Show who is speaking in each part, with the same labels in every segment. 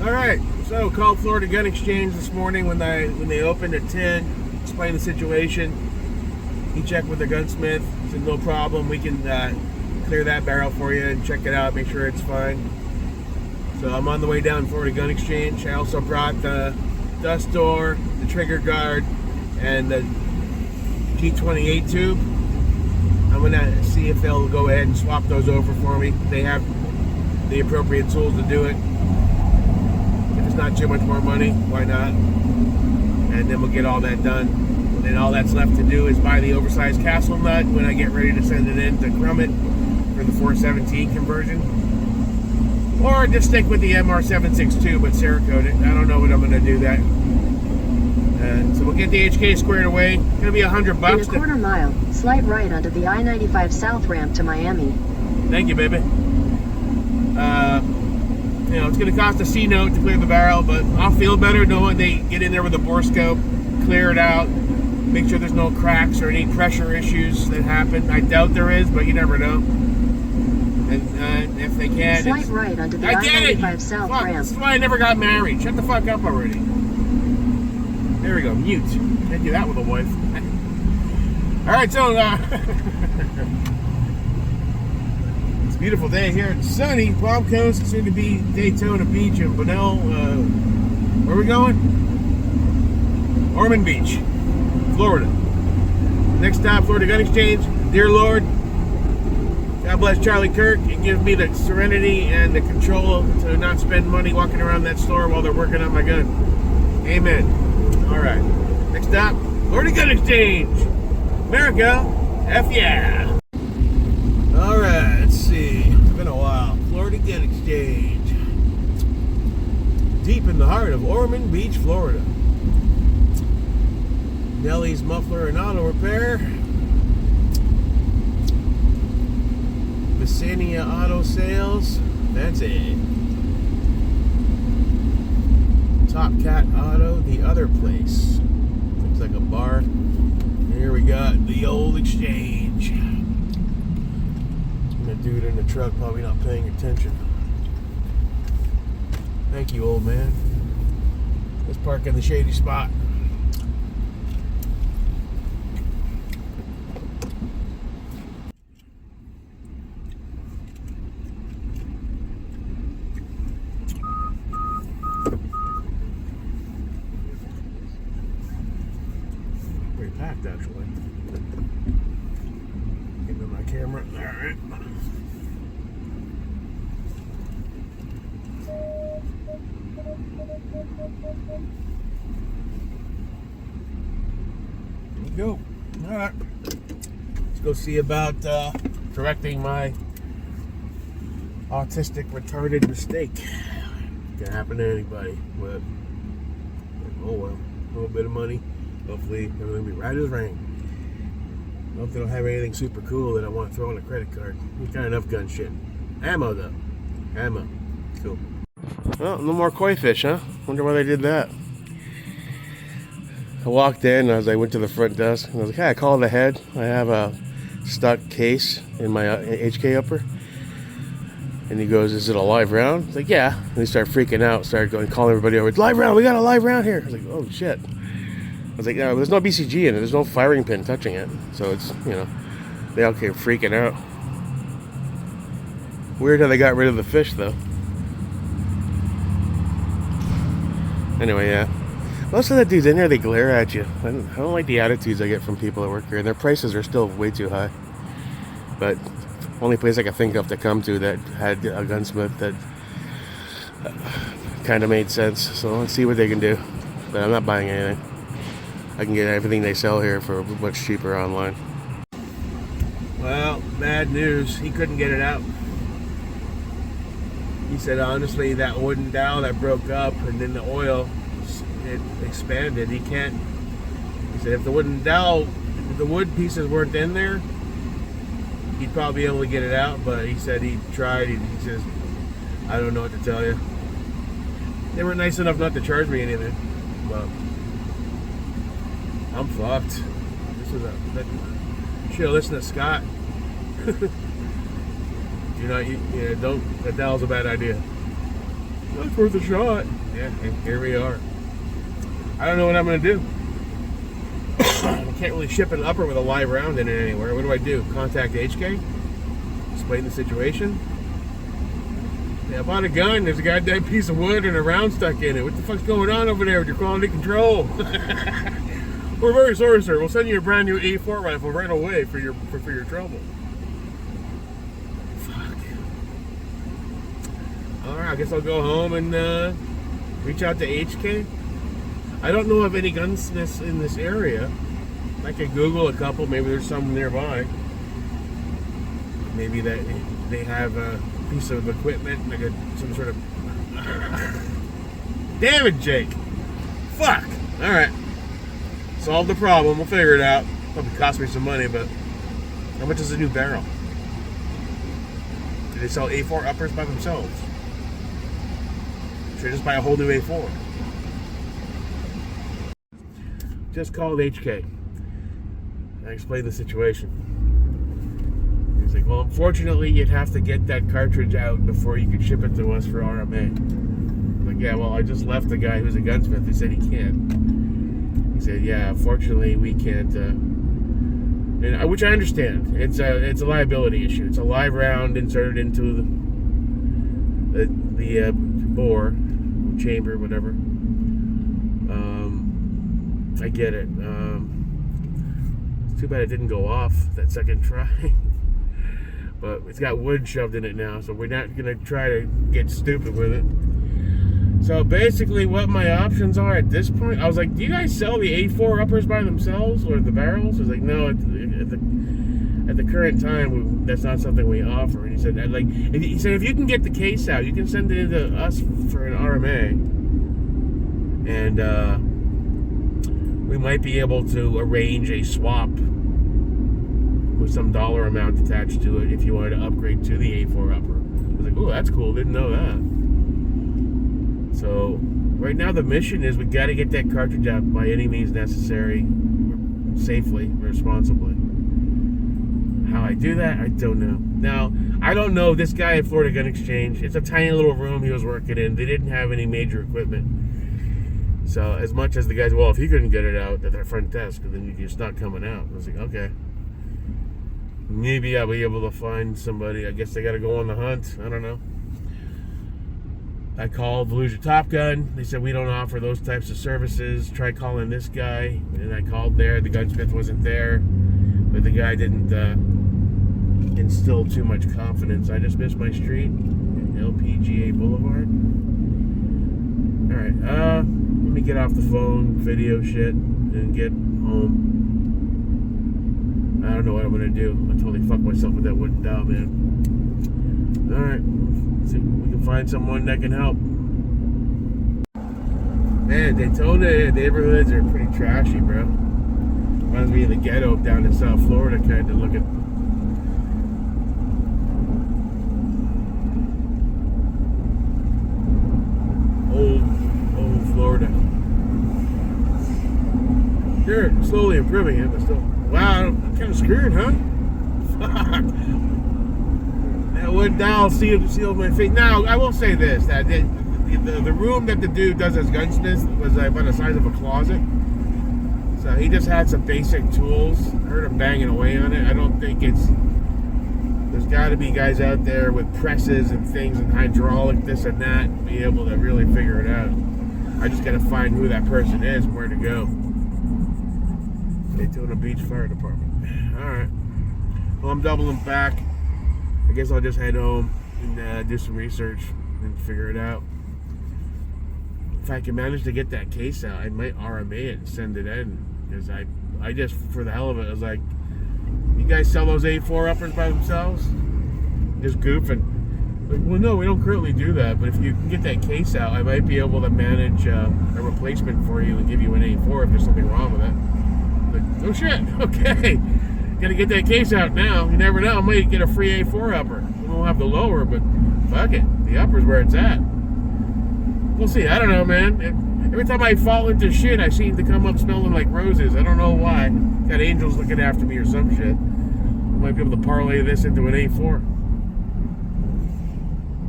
Speaker 1: Alright, so called Florida Gun Exchange this morning when they opened at 10, explained the situation. He checked with the gunsmith, said no problem, we can clear that barrel for you and check it out, make sure it's fine. So I'm on the way down to Florida Gun Exchange. I also brought the dust door, the trigger guard, and the G28 tube. I'm gonna see if they'll go ahead and swap those over for me. They have the appropriate tools to do it. If it's not too much more money, why not? And then we'll get all that done. And then all that's left to do is buy the oversized castle nut when I get ready to send it in to Grummet for the 417 conversion. Or just stick with the MR762 but Cerakote it. I don't know what I'm gonna do that. So we'll get the HK squared away. It's gonna be $100.
Speaker 2: In a quarter mile, slight right onto the I-95 South ramp to Miami.
Speaker 1: Thank you, baby. You know, it's gonna cost a C note to clear the barrel, but I'll feel better knowing they get in there with a bore scope, clear it out, make sure there's no cracks or any pressure issues that happen. I doubt there is, but you never know. And if they can,
Speaker 2: slight right onto the I-95 South ramp.
Speaker 1: This is why I never got married. Shut the fuck up already. There we go, mute. Can't do that with a wife. Alright, so it's a beautiful day here. It's sunny, Palm Coast, soon to be Daytona Beach and Bunnell. Where are we going? Ormond Beach, Florida. Next stop, Florida Gun Exchange. Dear Lord, God bless Charlie Kirk and give me the serenity and the control to not spend money walking around that store while they're working on my gun. Amen. All right. Next stop, Florida Gun Exchange. America, F yeah. All right, let's see. It's been a while. Florida Gun Exchange. Deep in the heart of Ormond Beach, Florida. Nellie's Muffler and Auto Repair. Visania Auto Sales, that's it. Top Cat Auto, the other place. Looks like a bar. Here we got the old exchange. And a dude in the truck probably not paying attention. Thank you, old man. Let's park in the shady spot. Packed actually. Give me my camera. Alright. There we go. Alright. Let's go see about correcting my autistic retarded mistake. Can happen to anybody, but oh well. A little bit of money. Hopefully everything will be right as rain. I hope they don't have anything super cool that I want to throw on a credit card. We've got enough gun shit. Ammo though. Ammo. Cool. Well, no more koi fish, huh? Wonder why they did that. I walked in as I went to the front desk and I was like, hey, I called ahead. I have a stuck case in my HK upper. And he goes, is it a live round? I was like, yeah. And he started freaking out, started going, calling everybody over. It's live round, we got a live round here. I was like, oh shit. I was like, no, there's no BCG in it. There's no firing pin touching it. So it's, you know, they all came freaking out. Weird how they got rid of the fish, though. Anyway, yeah. Most of the dudes in there, they glare at you. I don't like the attitudes I get from people that work here. And their prices are still way too high. But only place I could think of to come to that had a gunsmith that kind of made sense. So let's see what they can do. But I'm not buying anything. I can get everything they sell here for much cheaper online. Well, bad news. He couldn't get it out. He said, honestly, that wooden dowel that broke up and then the oil, it expanded. He can't. He said, if the wooden dowel, if the wood pieces weren't in there, he'd probably be able to get it out. But he said he tried. He says, I don't know what to tell you. They were nice enough not to charge me anything. But I'm fucked. This is should listen to Scott. Don't. That was a bad idea. That's worth a shot. Yeah, here we are. I don't know what I'm going to do. I can't really ship an upper with a live round in it anywhere. What do I do? Contact HK? Explain the situation? Yeah, I bought a gun. There's a goddamn piece of wood and a round stuck in it. What the fuck's going on over there with your quality control? We're very sorry, sir. We'll send you a brand new A4 rifle right away for your trouble. Fuck. Alright, I guess I'll go home and reach out to HK. I don't know of any gunsmiths in this area. I could Google a couple. Maybe there's some nearby. Maybe that they have a piece of equipment, like some sort of... Damn it, Jake! Fuck! Alright. Solve the problem. We'll figure it out. Probably cost me some money, but how much is a new barrel? Do they sell A4 uppers by themselves? Should I just buy a whole new A4? Just called HK. I explained the situation. He's like, well, unfortunately, you'd have to get that cartridge out before you could ship it to us for RMA. I'm like, yeah, well, I just left the guy who's a gunsmith. He said he can't. He said, yeah, unfortunately, we can't. And, which I understand. It's a liability issue. It's a live round inserted into the bore, chamber, whatever. I get it. It's too bad it didn't go off that second try. But it's got wood shoved in it now, so we're not going to try to get stupid with it. So basically what my options are at this point, I was like, do you guys sell the A4 uppers by themselves or the barrels? I was like, no, at the current time, that's not something we offer. And he said, if you can get the case out, you can send it into us for an RMA. And we might be able to arrange a swap with some dollar amount attached to it if you wanted to upgrade to the A4 upper. I was like, oh, that's cool. Didn't know that. So right now the mission is we got to get that cartridge out by any means necessary, safely, responsibly. How I do that, I don't know. Now, I don't know this guy at Florida Gun Exchange. It's a tiny little room he was working in. They didn't have any major equipment. So as much as the guys, well, if he couldn't get it out at their front desk, then it's not coming out. I was like, okay. Maybe I'll be able to find somebody. I guess they got to go on the hunt. I don't know. I called Volusia Top Gun. They said we don't offer those types of services. Try calling this guy. And I called there. The gunsmith wasn't there. But the guy didn't instill too much confidence. I just missed my street. LPGA Boulevard. Alright. Let me get off the phone, video shit, and get home. I don't know what I'm gonna do. I totally fucked myself with that wooden dowel, man. Alright. See if we can find someone that can help. Man, Daytona neighborhoods are pretty trashy, bro. Reminds me of the ghetto down in South Florida, kind of looking. Old Florida. They're slowly improving it, but still. Wow, I'm kind of screwed, huh? Fuck. That wood dowel sealed my face. Now, I will say this, that the room that the dude does as gunsmith was about the size of a closet. So he just had some basic tools. I heard him banging away on it. I don't think there's got to be guys out there with presses and things and hydraulic this and that and be able to really figure it out. I just got to find who that person is and where to go. Daytona Beach Fire Department. Alright. Well, I'm doubling back. I guess I'll just head home and do some research and figure it out. If I can manage to get that case out, I might RMA it and send it in. Because I just, for the hell of it, I was like, you guys sell those A4 uppers by themselves? Just goofing. Like, well, no, we don't currently do that, but if you can get that case out, I might be able to manage a replacement for you and give you an A4 if there's something wrong with it. Like, oh shit, okay. Gotta get that case out now. You never know, I might get a free A4 upper. We won't have the lower, but fuck it. The upper's where it's at. We'll see. I don't know, man. Every time I fall into shit, I seem to come up smelling like roses. I don't know why. Got angels looking after me or some shit. I might be able to parlay this into an A4.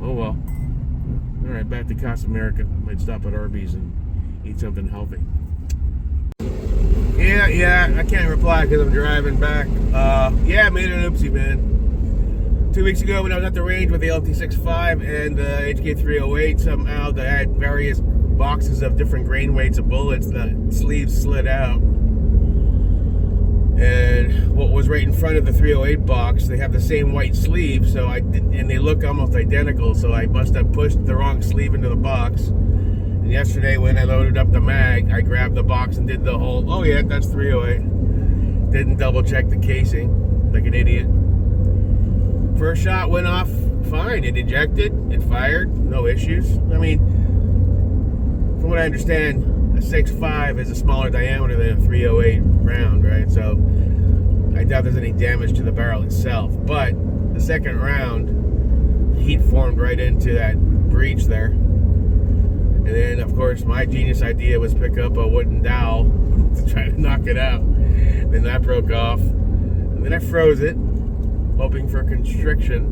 Speaker 1: Oh well. Alright, back to Casa America. Might stop at Arby's and eat something healthy. Yeah, I can't reply because I'm driving back. Yeah, I made an oopsie, man. 2 weeks ago when I was at the range with the LT65 and the HK308, somehow they had various boxes of different grain weights of bullets. The sleeves slid out. And what was right in front of the 308 box, they have the same white sleeve, so and they look almost identical, so I must have pushed the wrong sleeve into the box. And yesterday when I loaded up the mag, I grabbed the box and did the whole, oh yeah, that's 308. Didn't double check the casing, like an idiot. First shot went off fine. It ejected, it fired, no issues. I mean, from what I understand, a 6.5 is a smaller diameter than a 308 round, right? So I doubt there's any damage to the barrel itself. But the second round, heat formed right into that breech there. And then, of course, my genius idea was pick up a wooden dowel to try to knock it out. Then that broke off. And then I froze it, hoping for constriction,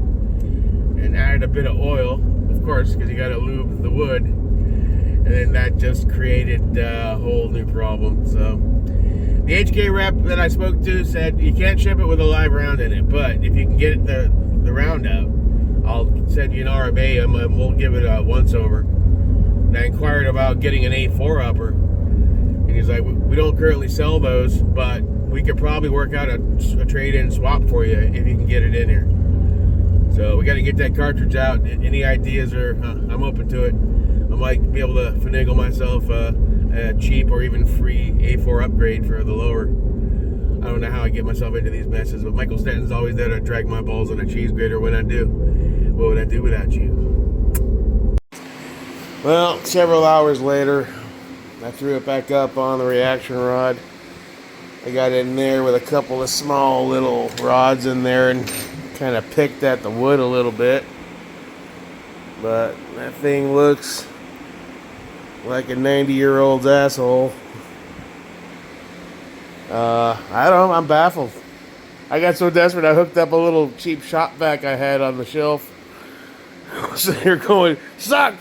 Speaker 1: and added a bit of oil, of course, because you got to lube the wood. And then that just created a whole new problem. So the HK rep that I spoke to said you can't ship it with a live round in it, but if you can get the round out, I'll send you an RMA and we'll give it a once over. And I inquired about getting an A4 upper, and he's like, we don't currently sell those, but we could probably work out a trade-in swap for you if you can get it in here. So we got to get that cartridge out. Any ideas are, I'm open to it. I might be able to finagle myself a cheap or even free A4 upgrade for the lower. I don't know how I get myself into these messes, but Michael Stanton's always there to drag my balls on a cheese grater when I do. What would I do without you? Well, several hours later, I threw it back up on the reaction rod. I got in there with a couple of small little rods in there and kind of picked at the wood a little bit. But that thing looks like a 90-year-old's asshole. I don't know, I'm baffled. I got so desperate I hooked up a little cheap shop vac I had on the shelf. So you're going, suck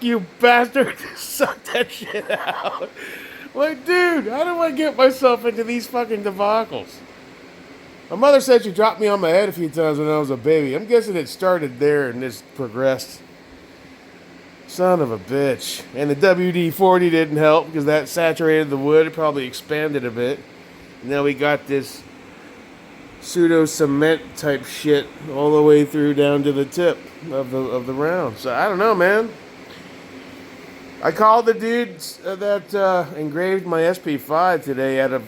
Speaker 1: you bastard, suck that shit out. Like, dude, how do I get myself into these fucking debacles? My mother said she dropped me on my head a few times when I was a baby. I'm guessing it started there and just progressed. Son of a bitch. And the WD-40 didn't help because that saturated the wood. It probably expanded a bit. And now we got this pseudo cement type shit all the way through down to the tip of the round. So I don't know, man. I called the dudes that engraved my SP5 today out of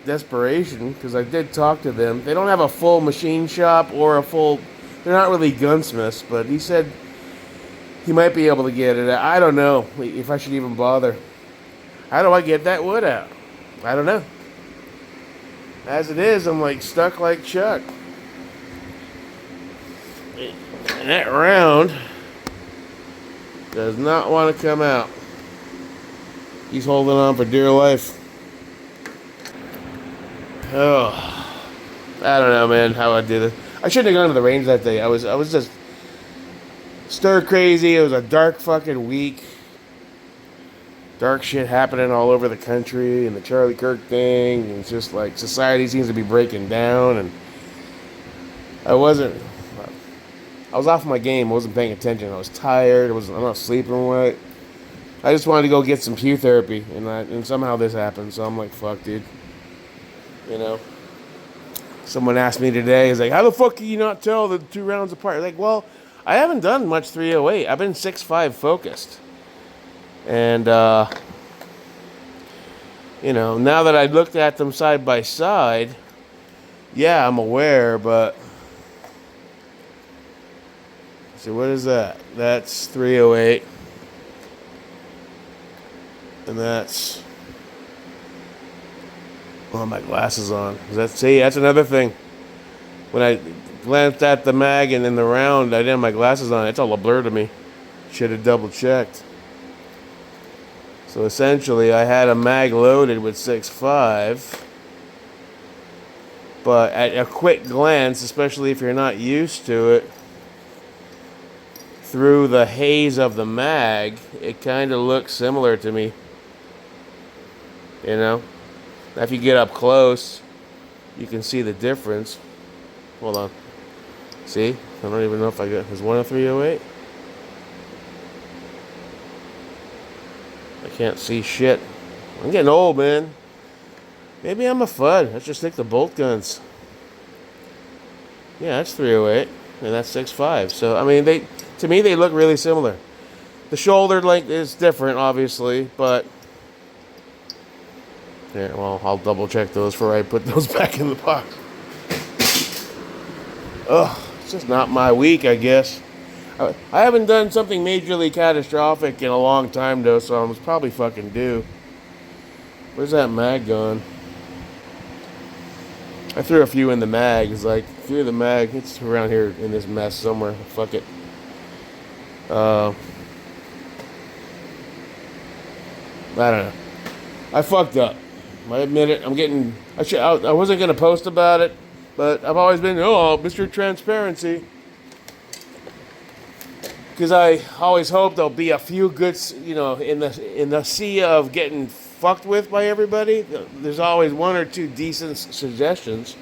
Speaker 1: desperation because I did talk to them. They don't have a full machine shop or a full... They're not really gunsmiths, but he said he might be able to get it out. I don't know if I should even bother. How do I get that wood out? I don't know. As it is, I'm like stuck like Chuck. And that round does not want to come out. He's holding on for dear life. Oh, I don't know, man, how I do this. I shouldn't have gone to the range that day. I was just stir crazy. It was a dark fucking week. Dark shit happening all over the country, and the Charlie Kirk thing, and it's just like society seems to be breaking down, and I was off my game. I wasn't paying attention. I was tired. I'm not sleeping right. I just wanted to go get some Q therapy, and somehow this happened. So I'm like, fuck, dude. You know. Someone asked me today, he's like, how the fuck can you not tell the two rounds apart? Like, well, I haven't done much 308. I've been 6.5 focused. And, you know, now that I looked at them side by side, yeah, I'm aware, but... So what is that? That's 308. And that's... Oh, my glasses on. See, that's another thing. When I glanced at the mag and in the round, I didn't have my glasses on. It's all a blur to me. Should have double checked. So essentially, I had a mag loaded with 6.5. But at a quick glance, especially if you're not used to it, through the haze of the mag, it kind of looks similar to me. You know? Now, if you get up close, you can see the difference. Hold on. See? I don't even know if I got... Is one a 308? I can't see shit. I'm getting old, man. Maybe I'm a FUD. Let's just stick to bolt guns. Yeah, that's 308. And that's 6.5. So, I mean, to me, they look really similar. The shoulder length is different, obviously, but... Yeah, well, I'll double check those before I put those back in the box. Ugh, it's just not my week, I guess. I haven't done something majorly catastrophic in a long time, though, so I was probably fucking due. Where's that mag gone? I threw a few in the mag. It's like, threw the mag. It's around here in this mess somewhere. Fuck it. I don't know. I fucked up. I admit it. I wasn't going to post about it, but I've always been, Mr. Transparency. Because I always hope there'll be a few good, in the sea of getting fucked with by everybody, there's always one or two decent suggestions.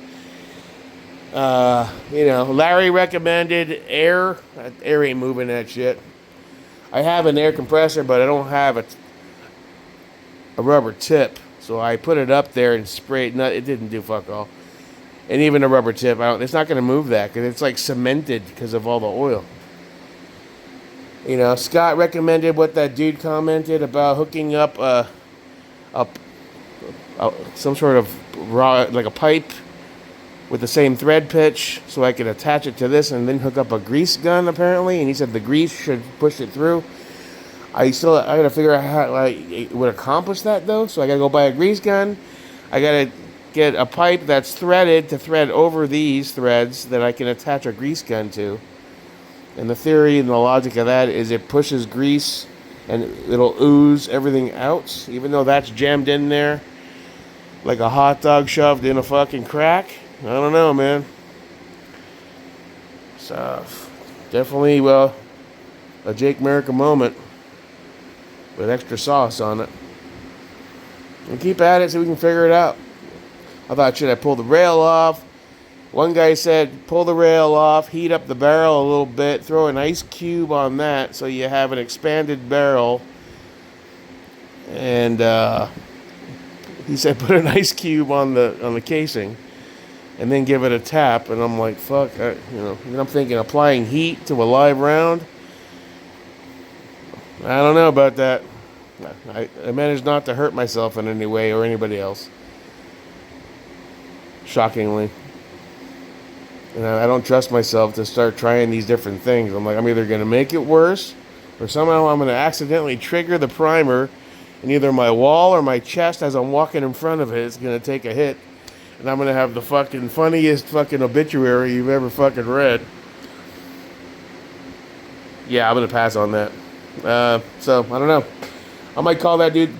Speaker 1: Larry recommended air. Air ain't moving that shit. I have an air compressor, but I don't have a rubber tip. So I put it up there and sprayed. No, it didn't do fuck all. And even a rubber tip, it's not going to move that because it's like cemented because of all the oil. Scott recommended what that dude commented about hooking up some sort of like a pipe with the same thread pitch so I could attach it to this and then hook up a grease gun apparently. And he said the grease should push it through. I gotta figure out how it would accomplish that though. So I gotta go buy a grease gun. I gotta get a pipe that's threaded to thread over these threads that I can attach a grease gun to. And the theory and the logic of that is it pushes grease and it'll ooze everything out, even though that's jammed in there like a hot dog shoved in a fucking crack. I don't know, man. So, definitely, a Jake America moment with extra sauce on it. And keep at it so we can figure it out. I thought, should I pull the rail off? One guy said, pull the rail off, heat up the barrel a little bit, throw an ice cube on that so you have an expanded barrel. And he said, put an ice cube on the casing and then give it a tap. And I'm like, fuck, and I'm thinking applying heat to a live round. I don't know about that. I managed not to hurt myself in any way or anybody else. Shockingly. And I don't trust myself to start trying these different things. I'm like, I'm either going to make it worse or somehow I'm going to accidentally trigger the primer and either my wall or my chest as I'm walking in front of it is going to take a hit. And I'm going to have the fucking funniest fucking obituary you've ever fucking read. Yeah, I'm going to pass on that. So, I don't know. I might call that dude,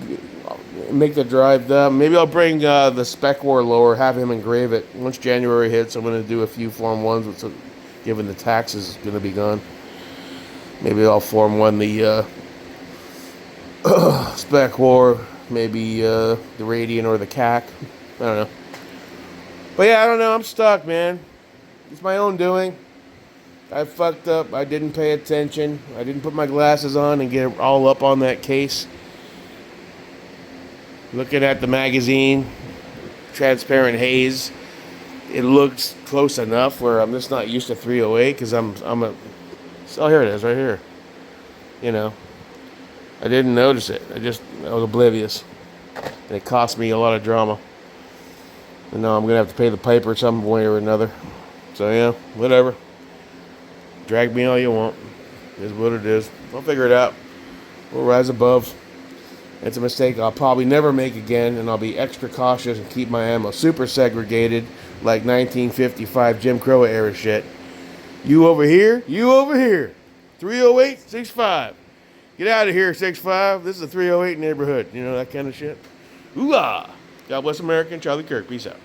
Speaker 1: make the drive. Maybe I'll bring the Spec War lower, have him engrave it. Once January hits, I'm going to do a few Form 1s, given the taxes is going to be gone. Maybe I'll Form 1 the Spec War, maybe the Radiant or the CAC. I don't know. But yeah, I don't know. I'm stuck, man. It's my own doing. I fucked up. I didn't pay attention. I didn't put my glasses on and get all up on that case. Looking at the magazine, transparent haze, it looks close enough where I'm just not used to 308 because I'm a... Oh, here it is, right here. I didn't notice it. I was oblivious. And it cost me a lot of drama. And now I'm going to have to pay the piper some way or another. So, yeah, whatever. Drag me all you want. It is what it is. I'll figure it out. We'll rise above. It's a mistake I'll probably never make again, and I'll be extra cautious and keep my ammo super segregated like 1955 Jim Crow era shit. You over here, you over here. 308, 65. Get out of here, 65. This is a 308 neighborhood. That kind of shit. Ooh-ah. God bless America and Charlie Kirk. Peace out.